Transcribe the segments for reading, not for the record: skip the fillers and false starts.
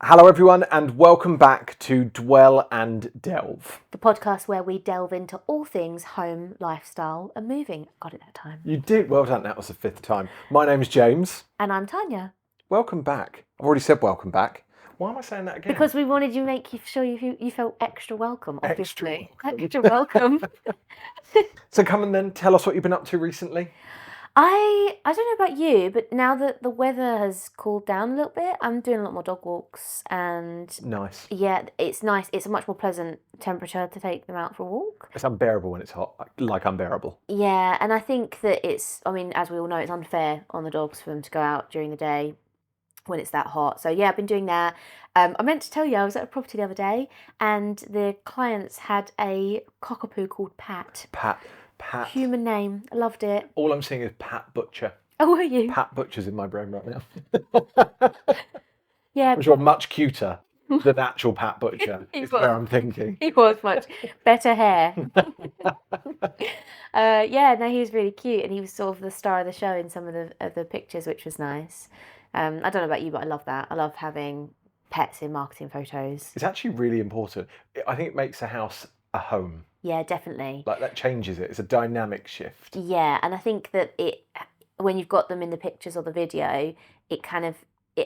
Hello, everyone, and welcome back to Dwell and Delve. The podcast where we delve into all things home, lifestyle, and moving. Got it that time. You did well done. That was the fifth time. My name's James. And I'm Tanya. Welcome back. I've already said welcome back. Why am I saying that again? Because we wanted to make you sure you felt extra welcome, Extra obviously. Extra welcome. So come and then tell us what you've been up to recently. I don't know about you, but now that the weather has cooled down a little bit, I'm doing a lot more dog walks, and Nice. yeah, it's nice. It's a much more pleasant temperature to take them out for a walk. It's unbearable when it's hot, like unbearable. Yeah, and I think that as we all know, it's unfair on the dogs for them to go out during the day when it's that hot. So yeah, I've been doing that. I meant to tell you, I was at a property the other day, and the clients had a cockapoo called Pat. Pat. Human name. I loved it. All I'm seeing is Pat Butcher. Oh, are you? Pat Butcher's in my brain right now. Yeah. Which was much cuter than actual Pat Butcher. He Is was. where I'm thinking. He was much better hair. Yeah, no, he was really cute, and he was sort of the star of the show in some of the pictures, which was nice. I don't know about you, but I love that. I love having pets in marketing photos. It's actually really important. I think it makes a house a home. Yeah, definitely. Like that changes it. It's a dynamic shift. Yeah, and I think that when you've got them in the pictures or the video, it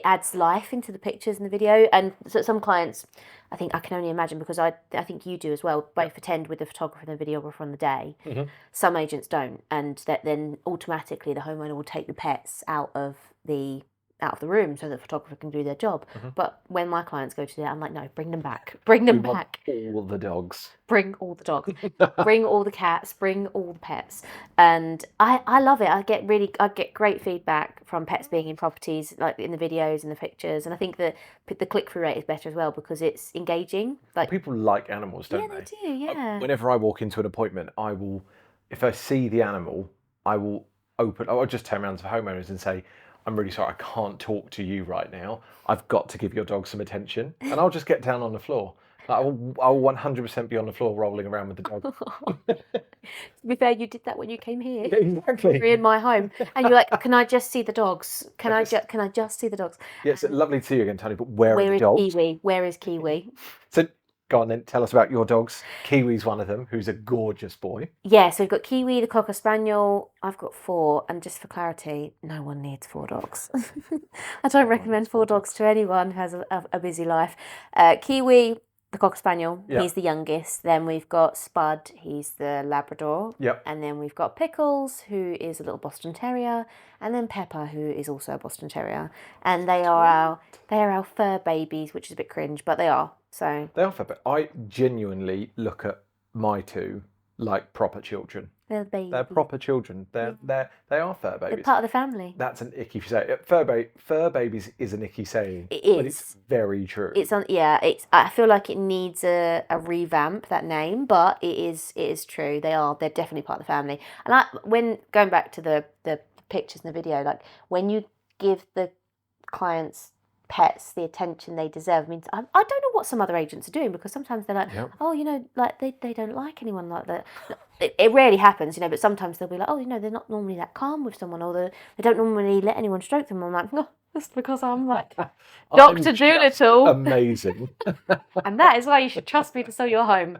adds life into the pictures and the video. And so some clients, I think I can only imagine, because I think you do as well, both attend with the photographer and the videographer on the day. Mm-hmm. Some agents don't, and then automatically the homeowner will take the pets out of the room so the photographer can do their job. Mm-hmm. But when my clients go to that, I'm like, no, bring them back. Bring them back. All the dogs. Bring all the dogs. Bring all the cats. Bring all the pets. And I love it. I get great feedback from pets being in properties, like in the videos and the pictures. And I think that the click-through rate is better as well because it's engaging. Like, people like animals, don't they do, yeah. Whenever I walk into an appointment, if I see the animal, I'll just turn around to the homeowners and say, I'm really sorry, I can't talk to you right now. I've got to give your dog some attention. And I'll just get down on the floor. I'll 100% be on the floor rolling around with the dog. To be fair, you did that when you came here. Yeah, exactly. You're in my home. And you're like, can I just see the dogs? Can I just see the dogs? Yeah, it's lovely to see you again, Tony, but where are the dogs? Kiwi? Where is Kiwi? So go on then, tell us about your dogs. Kiwi's one of them, who's a gorgeous boy. Yeah, so we've got Kiwi, the Cocker Spaniel. I've got 4, and just for clarity, no one needs 4 dogs. I don't recommend 4 dogs to anyone who has a busy life. Kiwi, the Cocker Spaniel, he's the youngest. Then we've got Spud, he's the Labrador. Yep. And then we've got Pickles, who is a little Boston Terrier, and then Pepper, who is also a Boston Terrier. And they are our fur babies, which is a bit cringe, but they are. So they are fur, but I genuinely look at my 2 like proper children. They're babies. They're proper children. They are fur babies. They're part of the family. That's an icky saying. Fur babies is an icky saying. It is. But it's very true. I feel like it needs a revamp, that name, but it is true. They're definitely part of the family. And when going back to the pictures and the video, like when you give the clients pets the attention they deserve. I mean, I don't know what some other agents are doing, because sometimes they're like, oh, like they don't like anyone like that. It rarely happens, but sometimes they'll be like, oh, they're not normally that calm with someone, or they don't normally let anyone stroke them. I'm like, no, that's because I'm like Dr. Dolittle. Amazing. And that is why you should trust me to sell your home.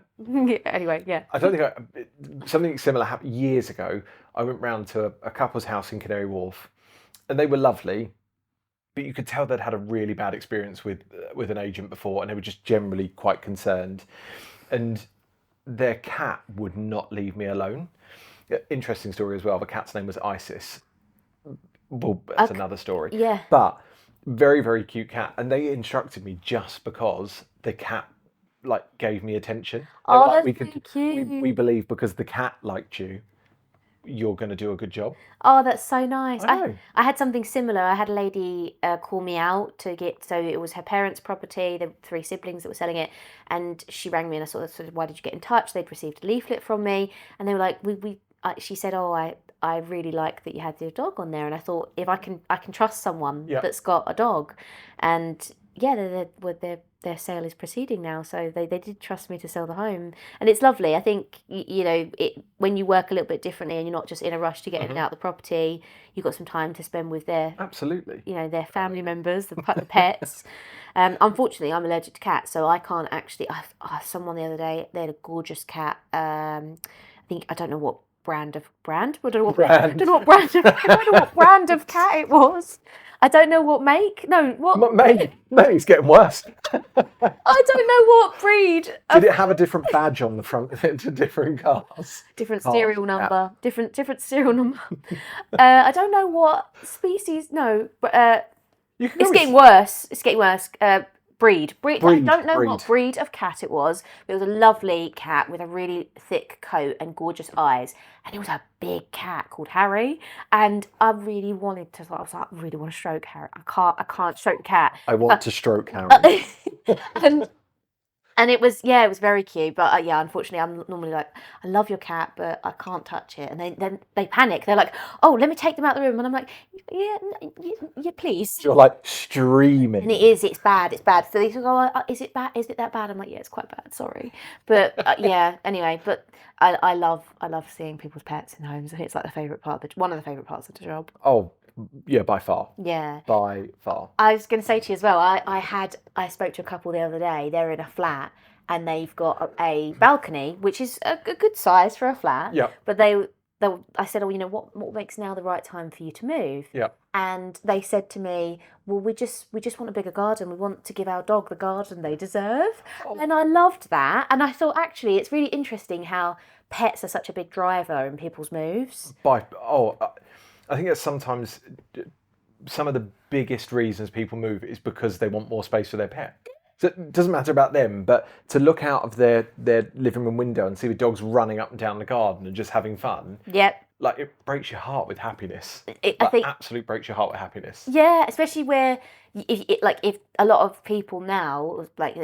Anyway, yeah. I don't think something similar happened years ago. I went round to a couple's house in Canary Wharf, and they were lovely. But you could tell they'd had a really bad experience with an agent before, and they were just generally quite concerned. And their cat would not leave me alone. Interesting story as well. The cat's name was Isis. Well, that's another story. Yeah. But very, very cute cat. And they instructed me just because the cat gave me attention. Oh, that's so cute. We believe because the cat liked you, you're going to do a good job. Oh, that's so nice. I had something similar. I had a lady call me out so it was her parents' property, the 3 siblings that were selling it, and she rang me and I sort of, why did you get in touch? They'd received a leaflet from me, and they were like, she said, oh, I really like that you had your dog on there, and I thought, if I can trust someone that's got a dog, and yeah, their sale is proceeding now, so they did trust me to sell the home, and it's lovely. I think when you work a little bit differently and you're not just in a rush to get in and out the property, you've got some time to spend with their absolutely their family members, the pets. Unfortunately, I'm allergic to cats, so I can't actually. Someone the other day, they had a gorgeous cat. I think I don't know what brand. I don't know what Brand. don't know what brand. I don't know what brand of cat it was. I don't know what make. No, what Maybe it's getting worse. I don't know what breed. Did it have a different badge on the front of it to different cars? Different Cars, serial cat. number. Different serial number. I don't know what species. No, but You can it's always- getting worse. It's getting worse. Breed. I Breed, don't know breed. what breed of cat it was, but it was a lovely cat with a really thick coat and gorgeous eyes. And it was a big cat called Harry. And I really wanted to. I was like, I really want to stroke Harry. I can't stroke the cat. I want to stroke Harry. And it was very cute, but yeah, unfortunately, I'm normally like, I love your cat, but I can't touch it. And then they panic. They're like, oh, let me take them out of the room. And I'm like, yeah, please. You're like streaming. And it's bad. So they go, oh, is it bad? Is it that bad? I'm like, yeah, it's quite bad. Sorry, but yeah. Anyway, but I love seeing people's pets in homes. I think it's like one of the favorite parts of the job. Oh, yeah, by far. Yeah. By far. I was going to say to you as well. I spoke to a couple the other day. They're in a flat and they've got a balcony, which is a good size for a flat. Yeah. But I said, oh, you know, what makes now the right time for you to move? Yeah. And they said to me, well, we just want a bigger garden. We want to give our dog the garden they deserve. Oh. And I loved that. And I thought, actually, it's really interesting how pets are such a big driver in people's moves. I think it's sometimes some of the biggest reasons people move is because they want more space for their pet. So it doesn't matter about them, but to look out of their living room window and see the dogs running up and down the garden and just having fun, Yep. like it breaks your heart with happiness. I think Absolutely breaks your heart with happiness. Yeah, especially where if a lot of people now, like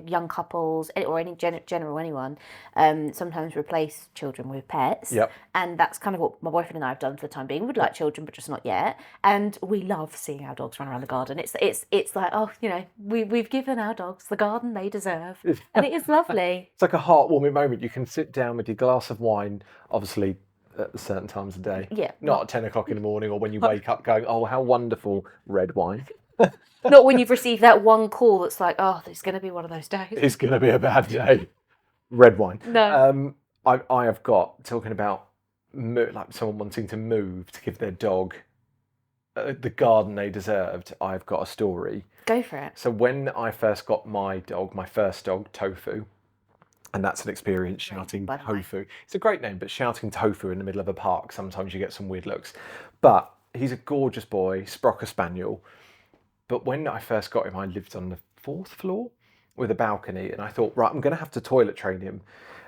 young couples or any general anyone, sometimes replace children with pets. Yep. And that's kind of what my boyfriend and I have done for the time being. We'd like children, but just not yet. And we love seeing our dogs run around the garden. It's like, oh, you know, we've given our dogs the garden they deserve, and it is lovely. It's like a heartwarming moment. You can sit down with your glass of wine, obviously at certain times of day. Yeah. Not at 10 o'clock in the morning or when you wake up going, oh, how wonderful, red wine. Not when you've received that one call that's like, oh, there's going to be one of those days. It's going to be a bad day. Red wine. No. I have got, talking about like someone wanting to move to give their dog the garden they deserved, I've got a story. Go for it. So when I first got my first dog, Tofu, and that's an experience shouting by the way. tofu. It's a great name, but shouting tofu in the middle of a park, sometimes you get some weird looks. But he's a gorgeous boy, Sprocker Spaniel. But when I first got him, I lived on the 4th floor with a balcony, and I thought, right, I'm going to have to toilet train him.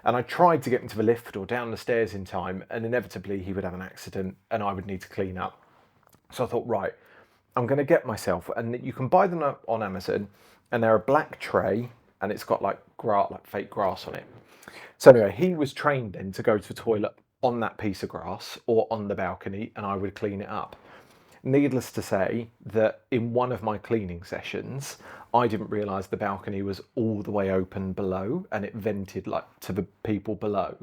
And I tried to get him to the lift or down the stairs in time, and inevitably he would have an accident and I would need to clean up. So I thought, right, I'm going to get myself, and you can buy them on Amazon, and they're a black tray, and it's got like fake grass on it. So anyway, he was trained then to go to the toilet on that piece of grass or on the balcony, and I would clean it up. Needless to say that in one of my cleaning sessions, I didn't realise the balcony was all the way open below and it vented like to the people below.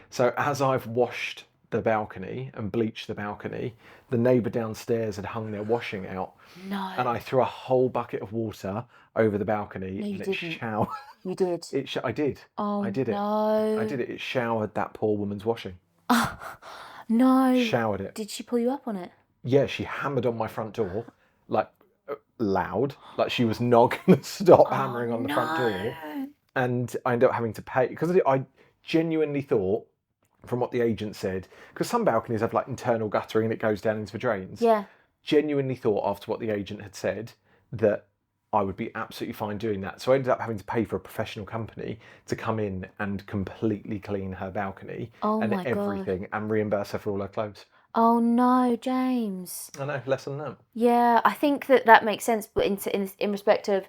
So as I've washed the balcony and bleached the balcony, the neighbour downstairs had hung their washing out. No. And I threw a whole bucket of water over the balcony and it showered. You did. I did. Oh, I did it. no. I did it. It showered that poor woman's washing. No. Showered it. Did she pull you up on it? Yeah, she hammered on my front door, like loud, like she was not going to stop hammering on the front door. And I ended up having to pay, because I genuinely thought, from what the agent said, because some balconies have like internal guttering and it goes down into the drains. Yeah. Genuinely thought after what the agent had said that I would be absolutely fine doing that. So I ended up having to pay for a professional company to come in and completely clean her balcony and my God. everything and reimburse her for all her clothes. Oh no, James. I know, less than that. Yeah, I think that makes sense, but in respect of,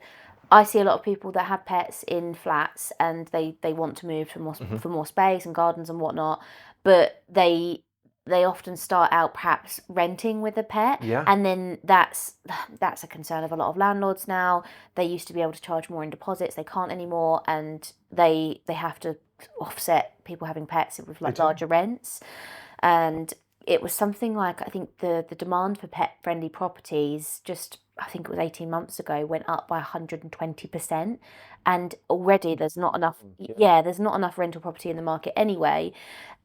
I see a lot of people that have pets in flats and they want to move for more space and gardens and whatnot, but they often start out perhaps renting with a pet, Yeah. and then that's a concern of a lot of landlords now. They used to be able to charge more in deposits, they can't anymore, and they have to offset people having pets with like larger rents. And it was something like, I think the demand for pet friendly properties just I think it was 18 months ago, went up by 120%. And already there's not enough, there's not enough rental property in the market anyway.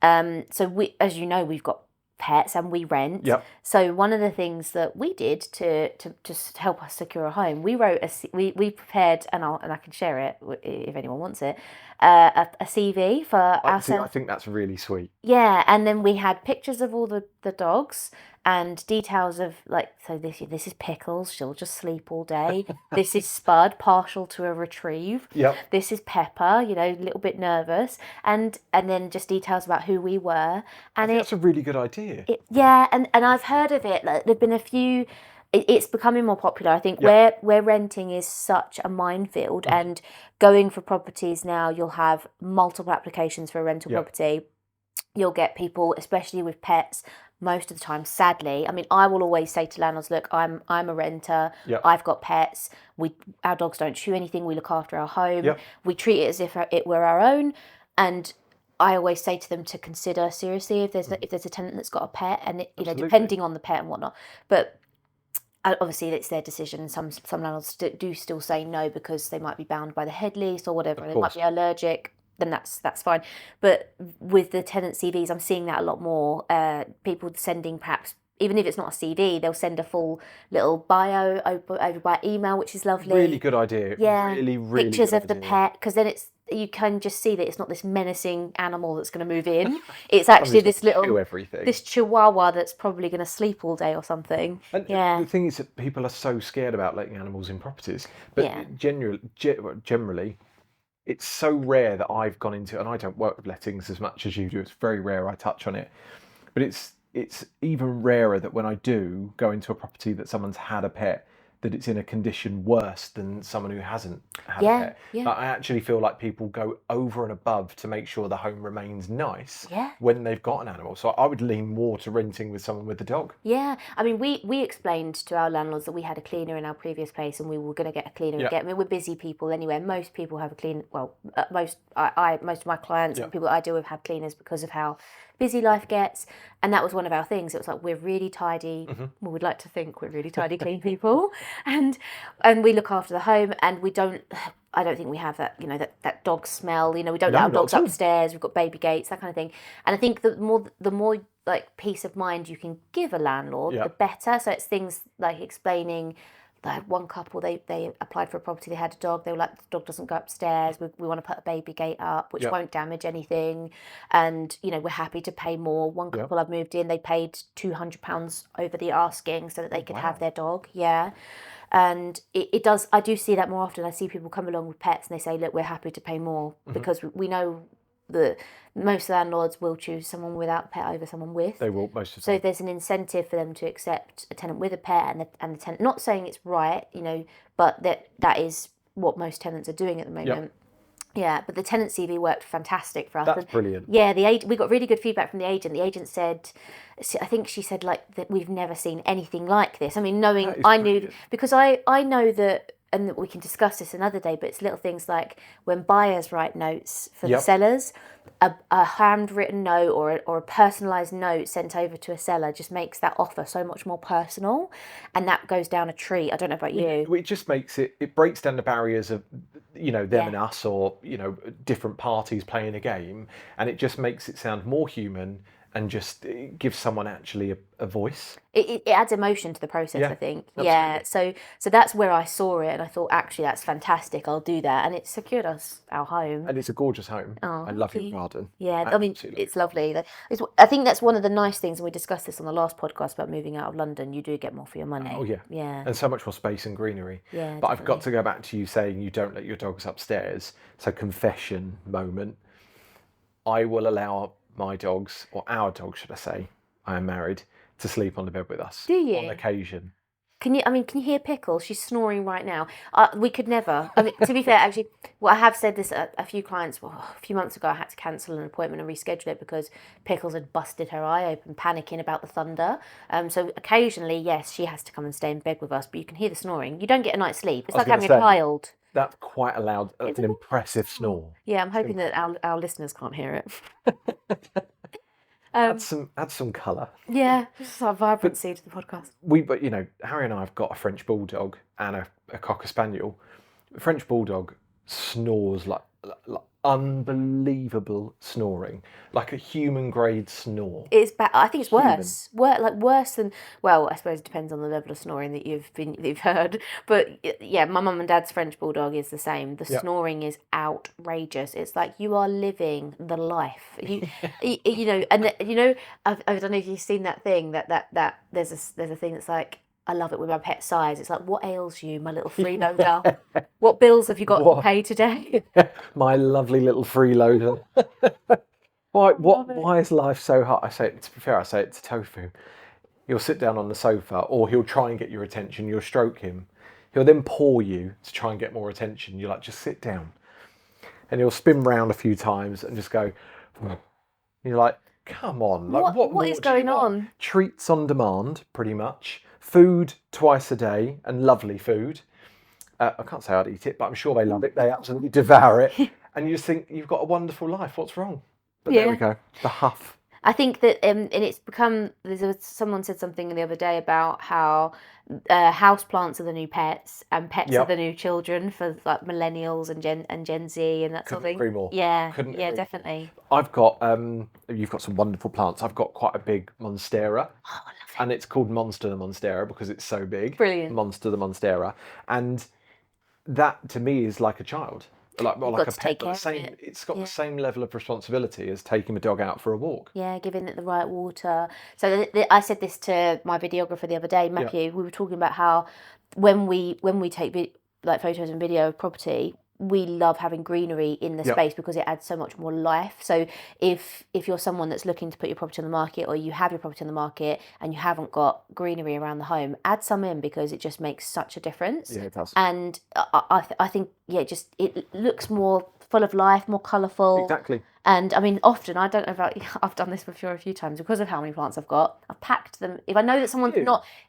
So we, as you know, we've got pets and we rent. Yep. So one of the things that we did to just help us secure a home, we wrote we prepared, and I can share it if anyone wants it, a CV for I ourselves. think that's really sweet. Yeah, and then we had pictures of all the dogs and details of, like, so this is Pickles, she'll just sleep all day. This is Spud, partial to a retrieve. Yep. This is Pepper, you know, a little bit nervous, and then just details about who we were. And That's a really good idea. yeah, and I've heard of it. Like, there've been a few. It's becoming more popular. I think where renting is such a minefield, and going for properties now, you'll have multiple applications for a rental property. You'll get people, especially with pets, most of the time, sadly. I mean, I will always say to landlords, look, I'm a renter. I've got pets. Our dogs don't chew anything. We look after our home. We treat it as if it were our own. And I always say to them to consider seriously if there's a tenant that's got a pet, and you know, depending on the pet and whatnot. But obviously, it's their decision. Some landlords do still say no because they might be bound by the head lease or whatever. They might be allergic. Then that's fine. But with the tenant CVs, I'm seeing that a lot more. People sending, perhaps, even if it's not a CV, they'll send a full little bio over by email, which is lovely. Really good idea. Yeah, really pictures good of the idea. pet, because then you can just see that it's not this menacing animal that's going to move in. It's actually this little this chihuahua that's probably going to sleep all day or something. And the thing is that people are so scared about letting animals in properties, but generally, it's so rare that I've gone into, and I don't work with lettings as much as you do. It's very rare I touch on it, but it's even rarer that when I do go into a property that someone's had a pet, that it's in a condition worse than someone who hasn't had a pet. Like, I actually feel like people go over and above to make sure the home remains nice when they've got an animal. So I would lean more to renting with someone with a dog. Yeah, I mean, we explained to our landlords that we had a cleaner in our previous place and we were going to get a cleaner again. I mean, we're busy people anyway. Most people have a cleaner. Well, most of my clients and people that I deal with have cleaners because of how busy life gets, and that was one of our things. It was like, we're really tidy. We would like to think we're really tidy, clean people, and we look after the home, and I don't think we have that, you know, that dog smell. You know, we don't let our dogs upstairs. We've got baby gates, that kind of thing. And I think the more like peace of mind you can give a landlord, the better. So it's things like explaining. I had one couple, they applied for a property, they had a dog, they were like, the dog doesn't go upstairs, we want to put a baby gate up, which won't damage anything, and, you know, we're happy to pay more. One couple I've moved in, they paid £200 over the asking so that they could have their dog, and it does, I do see that more often. I see people come along with pets and they say, look, we're happy to pay more, because we know that most landlords will choose someone without a pet over someone with. They will, most of the time. time. So there's an incentive for them to accept a tenant with a pet, and the tenant, not saying it's right, you know, but that is what most tenants are doing at the moment. Yeah, but the tenant CV worked fantastic for us. That's brilliant. Yeah, we got really good feedback from the agent. The agent said, I think she said, like, that we've never seen anything like this. I mean, I knew, because I know that, and we can discuss this another day, but it's little things like when buyers write notes for the sellers, a handwritten note or a personalised note sent over to a seller just makes that offer so much more personal, and that goes down a treat. I don't know about you. It just makes it breaks down the barriers of, you know, them and us, or, you know, different parties playing a game, and it just makes it sound more human, and just it gives someone actually a voice. It adds emotion to the process, I think. Absolutely. Yeah, so that's where I saw it, and I thought, actually, that's fantastic. I'll do that, and it secured us our home. And it's a gorgeous home. Oh, I love your garden. Yeah, I mean, it's lovely. I think that's one of the nice things, and we discussed this on the last podcast about moving out of London. You do get more for your money. Oh yeah, yeah, and so much more space and greenery. Yeah, but I've got to go back to you saying you don't let your dogs upstairs. So confession moment. I will allow my dogs, or our dogs, should I say, I am married, to sleep on the bed with us. Do you? On occasion. Can you hear Pickle? She's snoring right now. We could never. I mean, to be fair, actually, I have said this a few clients. Well, a few months ago, I had to cancel an appointment and reschedule it because Pickles had busted her eye open, panicking about the thunder. So occasionally, yes, she has to come and stay in bed with us, but you can hear the snoring. You don't get a night's sleep. It's like having a child. That's quite a loud, an impressive snore. Yeah, I'm hoping that our listeners can't hear it. Add some colour. Yeah, just our vibrancy to the podcast. But Harry and I have got a French bulldog and a cocker spaniel. The French bulldog snores like unbelievable snoring, like a human grade snore. It's bad. I think it's worse. Worse than. Well, I suppose it depends on the level of snoring that you've heard. But yeah, my mum and dad's French bulldog is the same. The snoring is outrageous. It's like you are living the life. I don't know if you've seen that thing that there's a thing that's like, I love it with my pet size. It's like, what ails you, my little freeloader? What bills have you got to pay today? My lovely little freeloader. Why is life so hard? I say it to Tofu. He'll sit down on the sofa, or he'll try and get your attention. You'll stroke him. He'll then paw you to try and get more attention. You're like, just sit down. And he'll spin round a few times and just go. And you're like, come on. Like, what is going on? Treats on demand, pretty much. Food twice a day, and lovely food. I can't say I'd eat it, but I'm sure they love it. They absolutely devour it. And you just think, you've got a wonderful life. What's wrong? But there we go. The huff. I think that, and it's become, someone said something the other day about how houseplants are the new pets, and pets are the new children for like millennials and Gen Z and that sort of thing. Couldn't agree more. Yeah, Couldn't agree. Definitely. I've got, you've got some wonderful plants. I've got quite a big Monstera. Oh, I love it. And it's called Monster the Monstera because it's so big. Brilliant. Monster the Monstera. And that to me is like a child. Like a pet, but it's got the same level of responsibility as taking a dog out for a walk. Yeah, giving it the right water. So I said this to my videographer the other day, Matthew. We were talking about how when we take photos and video of property, we love having greenery in the space because it adds so much more life. So if you're someone that's looking to put your property on the market, or you have your property on the market and you haven't got greenery around the home, add some in because it just makes such a difference. Yeah, it does. And I think it looks more full of life, more colourful. Exactly. And I mean, often, I don't know about, I've done this before a few times because of how many plants I've got. I've packed them. If I know that someone's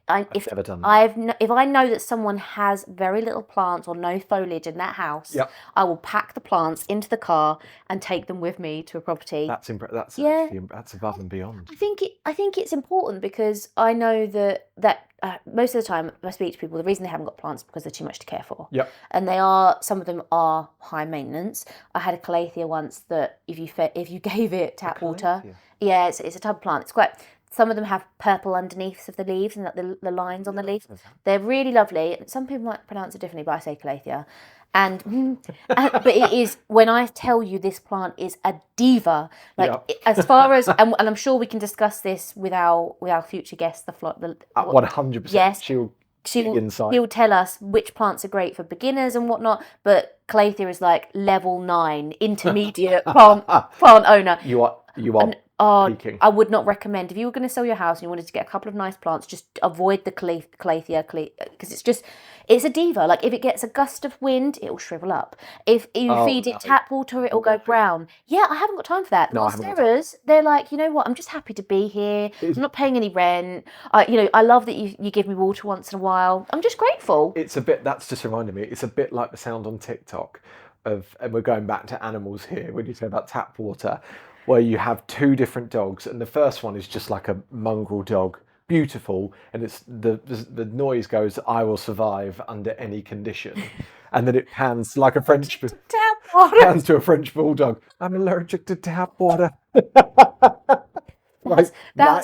I've never done that. If I know that someone has very little plants or no foliage in that house, I will pack the plants into the car and take them with me to a property. That's above and beyond. I think it's important because I know that most of the time I speak to people, the reason they haven't got plants is because they're too much to care for. Yep. And some of them are high maintenance. I had a calathea once that if you gave it tap water, it's a tub plant. It's quite. Some of them have purple underneath of the leaves and like the lines on the leaves. They're really lovely. Some people might pronounce it differently, but I say calathea. And but it is, when I tell you this plant is a diva, as far as and I'm sure we can discuss this with our future guest, 100%. Yes, she'll tell us which plants are great for beginners and whatnot. But calathea is like level 9 intermediate plant owner. You are. Peaking. I would not recommend, if you were going to sell your house and you wanted to get a couple of nice plants, just avoid the calathea because it's a diva. Like if it gets a gust of wind, it will shrivel up. If you feed it tap water, it will go brown. Yeah, I haven't got time for that. Monsteras, they're like, you know what? I'm just happy to be here. I'm not paying any rent. I love that you give me water once in a while. I'm just grateful. It's a bit. That's just reminding me. It's a bit like the sound on TikTok and we're going back to animals here when you say about tap water, where you have two different dogs, and the first one is just like a mongrel dog, beautiful, and it's the noise goes, "I will survive under any condition," and then it pans like a French tap water. Pans to a French bulldog. I'm allergic to tap water. That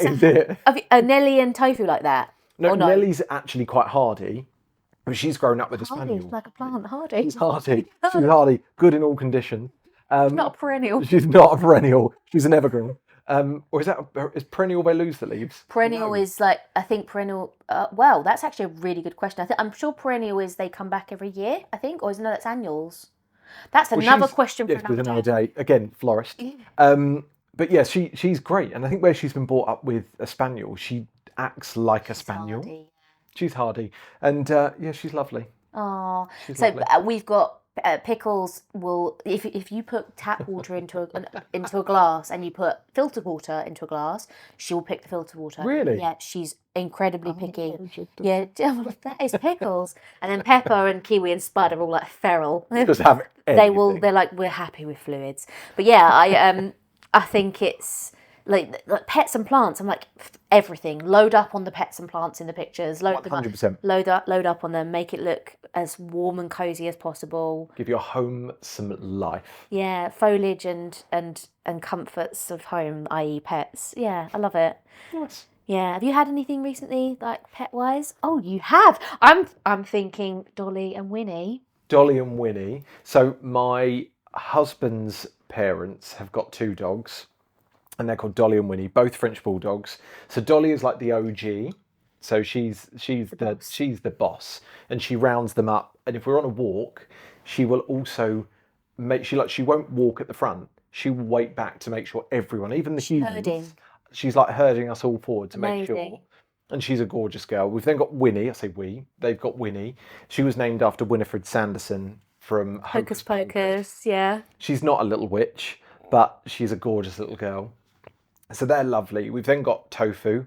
is it. Are Nelly and Tofu like that? No, Nelly's actually quite hardy. But she's grown up with a spaniel. Like a plant, hardy. She's hardy. She's hardy. Good in all conditions. Not a perennial. She's not a perennial. She's an evergreen. Or is perennial they lose the leaves? Perennial is like, I think perennial. Well, that's actually a really good question. I'm sure perennial is they come back every year. I think, or that's annuals. That's another question for another day. Again, florist. But yeah, she's great, and I think where she's been brought up with a spaniel, she acts like a spaniel. Hardy. She's hardy, and she's lovely. Oh, lovely. We've got Pickles. Will if you put tap water into a glass and you put filtered water into a glass, she will pick the filtered water. Really? Yeah, she's incredibly picky. Yeah, that is Pickles. And then Pepper and Kiwi and Spud are all like feral. Just have anything. They're like, we're happy with fluids. But yeah, I think it's like pets and plants. I'm like, everything. Load up on the pets and plants in the pictures. Load them up. 100%. Load up on them. Make it look as warm and cozy as possible. Give your home some life. Yeah, foliage and comforts of home, i.e., pets. Yeah, I love it. Nice. Yeah. Have you had anything recently, like pet wise? Oh, you have. I'm thinking Dolly and Winnie. Dolly and Winnie. So my husband's parents have got 2 dogs, and they're called Dolly and Winnie, both French bulldogs. So Dolly is like the OG. So she's the boss, and she rounds them up. And if we're on a walk, she will also she won't walk at the front. She will wait back to make sure everyone, even the humans, Herding. she's like herding us all forward to make Amazing. sure. And she's a gorgeous girl. We've then got Winnie. I say we. They've got Winnie. She was named after Winifred Sanderson from Hocus Pocus. Yeah. She's not a little witch, but she's a gorgeous little girl. So they're lovely. We've then got Tofu,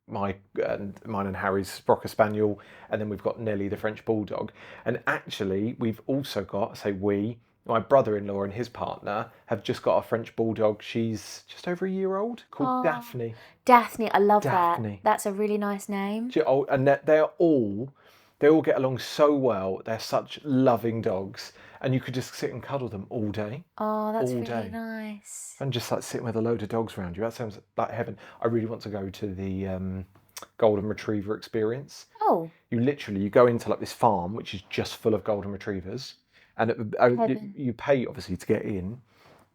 mine and Harry's Sprocker Spaniel, and then we've got Nelly, the French Bulldog. And actually, we've also got, my brother-in-law and his partner have just got a French Bulldog. She's just over a year old, called Daphne. Daphne, I love Daphne. that. That's a really nice name. And they all get along so well. They're such loving dogs, and you could just sit and cuddle them all day. Oh, that's all really day. nice. And just like sitting with a load of dogs around you. That sounds like heaven. I really want to go to the Golden Retriever experience. Oh, You go into like this farm, which is just full of Golden Retrievers. And you pay obviously to get in,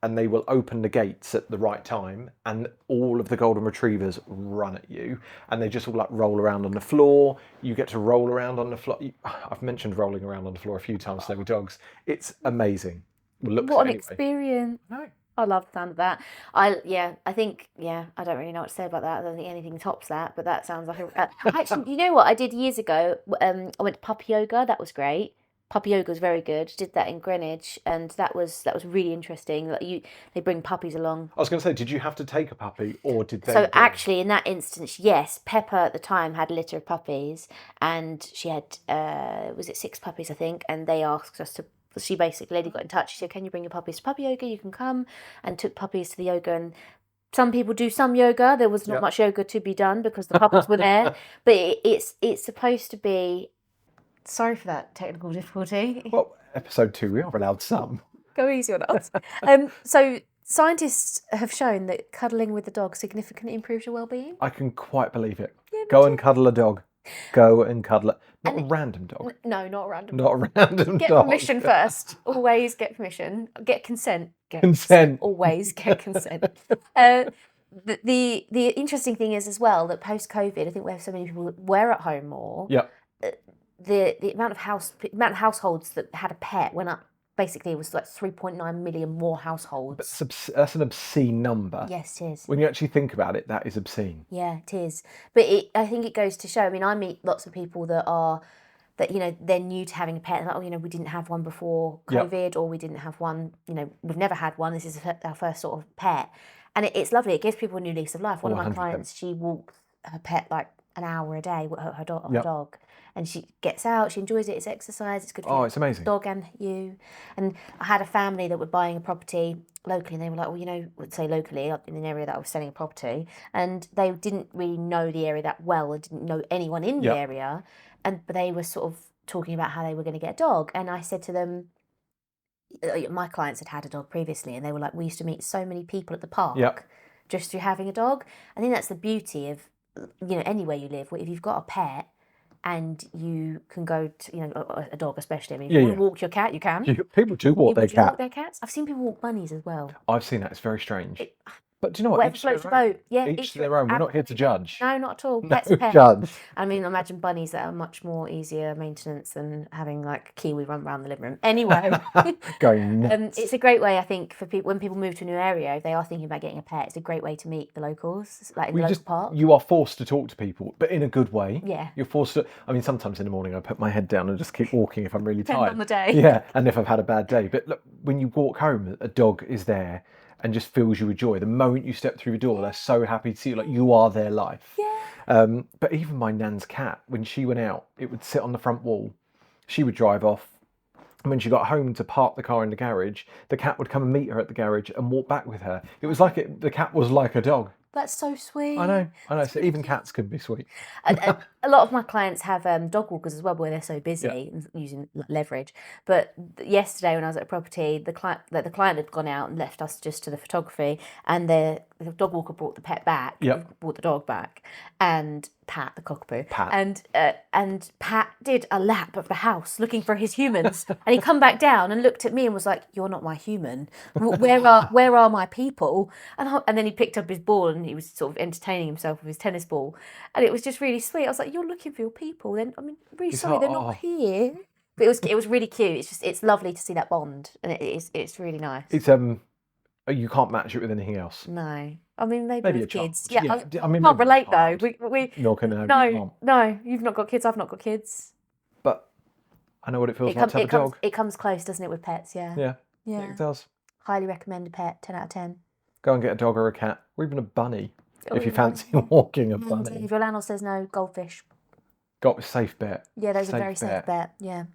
and they will open the gates at the right time, and all of the Golden Retrievers run at you, and they just all like roll around on the floor. You get to roll around on the floor. I've mentioned rolling around on the floor a few times today with dogs. It's amazing. what an experience. No. I love the sound of that. I don't really know what to say about that. I don't think anything tops that, but that sounds like actually, you know what I did years ago? I went to puppy yoga. That was great. Puppy yoga was very good. Did that in Greenwich, and that was really interesting. They bring puppies along. I was going to say, did you have to take a puppy, or did they? So actually, in that instance, yes, Pepper at the time had a litter of puppies, and she had was it 6 puppies, I think, and they asked us to. She basically, lady got in touch. She said, "Can you bring your puppies to puppy yoga? You can come," and took puppies to the yoga. And some people do some yoga. There was not much yoga to be done because the puppies were there. But it's supposed to be. Sorry for that technical difficulty. Well, episode 2, we are allowed some. Go easy on us. So scientists have shown that cuddling with the dog significantly improves your well-being. I can quite believe it. Yeah, Go and cuddle a dog. Go and cuddle it. Not a random dog. No, not a random. Not a random Get dog. permission first. Always get permission. Get consent. Consent. Always get consent. The interesting thing is as well that post-COVID, I think we have so many people that were at home more. Yeah. The amount of households that had a pet went up. Basically, it was like 3.9 million more households. That's an obscene number. Yes, it is. When you actually think about it, that is obscene. Yeah, it is. But I think it goes to show. I mean, I meet lots of people that they're new to having a pet. And like, we didn't have one before COVID, or we didn't have one. We've never had one. This is our first sort of pet, and it's lovely. It gives people a new lease of life. One of my 100%. clients, she walks her pet like an hour a day with her dog. And she gets out, she enjoys it, it's exercise, it's good for it's amazing. the dog and you. And I had a family that were buying a property locally, and they were like, would say locally, in an area that I was selling a property, and they didn't really know the area that well, and didn't know anyone in the area, but they were sort of talking about how they were going to get a dog. And I said to them, my clients had a dog previously, and they were like, we used to meet so many people at the park just through having a dog. I think that's the beauty of, anywhere you live, if you've got a pet, and you can go to, a dog especially. I mean, if you want to walk your cat, you can. People do walk their cat. Walk their cats. I've seen people walk bunnies as well. I've seen that. It's very strange. But do you know what? Whatever floats your boat. Yeah, each to their own. We're not here to judge. No, not at all. No Pets are pets. judge. I mean, imagine bunnies that are much more easier maintenance than having like Kiwi run around the living room. Anyway, Going nuts. it's a great way, I think, for people when people move to a new area, if they are thinking about getting a pet, it's a great way to meet the locals, like in the local park. You are forced to talk to people, but in a good way. Yeah. You're forced to. I mean, sometimes in the morning I put my head down and just keep walking if I'm really Depends tired. on the day. Yeah, and if I've had a bad day. But look, when you walk home, a dog is there and just fills you with joy. The moment you step through the door, they're so happy to see you, like you are their life. Yeah. But even my nan's cat, when she went out, it would sit on the front wall. She would drive off, And when she got home to park the car in the garage, the cat would come and meet her at the garage and walk back with her. It was like the cat was like a dog. That's so sweet. I know. So even cats can be sweet. A lot of my clients have dog walkers as well, where they're so busy and using leverage. But yesterday, when I was at a property, the client had gone out and left us just to the photography, and the dog walker brought the pet back. Yep. Brought the dog back, and Pat, the cockapoo, Pat. and Pat did a lap of the house looking for his humans, and he come back down and looked at me and was like, "You're not my human. Where are my people?" And then he picked up his ball and he was sort of entertaining himself with his tennis ball, and it was just really sweet. I was like, "You're looking for your people." Then I'm really sorry they're not here. But it was really cute. It's lovely to see that bond, and it's really nice. It's you can't match it with anything else. No, I mean maybe with a kids. child. Yeah, I mean, can't maybe relate a though. child. We no. You've not got kids. I've not got kids. But I know what it feels like to have a dog. It comes close, doesn't it, with pets? Yeah. Yeah, it does. Highly recommend a pet. 10 out of 10. Go and get a dog or a cat, or even a bunny, if you Oh, fancy walking a bunny. If your landlord says no, goldfish. Got a safe bet. Yeah, those are very safe bet. Yeah.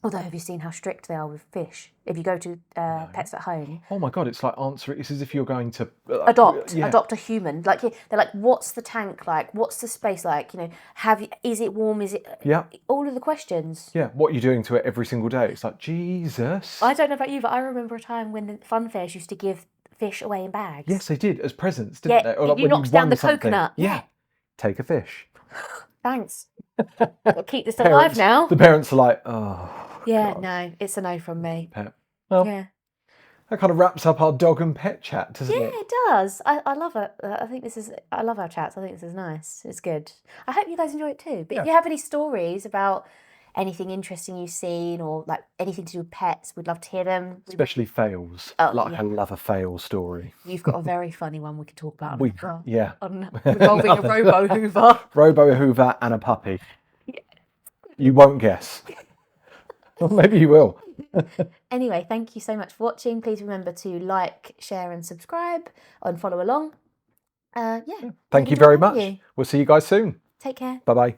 Although, have you seen how strict they are with fish? If you go to Pets at Home, Oh my God, it's like answering. It's as if you're going to adopt a human. Like they're like, what's the tank like? What's the space like? You know, is it warm? Is it? Yeah. All of the questions. Yeah, what are you doing to it every single day? It's like, Jesus. I don't know about you, but I remember a time when the fun fairs used to give fish away in bags. Yes, they did as presents, didn't they? Or like you when knocked down won the something. coconut. Yeah. Take a fish. Thanks. Gotta keep this alive now. The parents are like, oh. Yeah, God. no, it's a no from me. Pet. Well, Yeah. that kind of wraps up our dog and pet chat, doesn't Yeah, it? it does. I love it. I love our chats. I think this is nice. It's good. I hope you guys enjoy it too. But if you have any stories about anything interesting you've seen or like anything to do with pets, we'd love to hear them. Especially fails. Oh, like yeah. I love a fail story. You've got a very funny one we could talk about. Yeah. Involving a Robo Hoover. Robo Hoover and a puppy. You won't guess. Or maybe you will. Anyway, thank you so much for watching. Please remember to like, share and subscribe and follow along. Thank you very much. You. We'll see you guys soon. Take care. Bye-bye.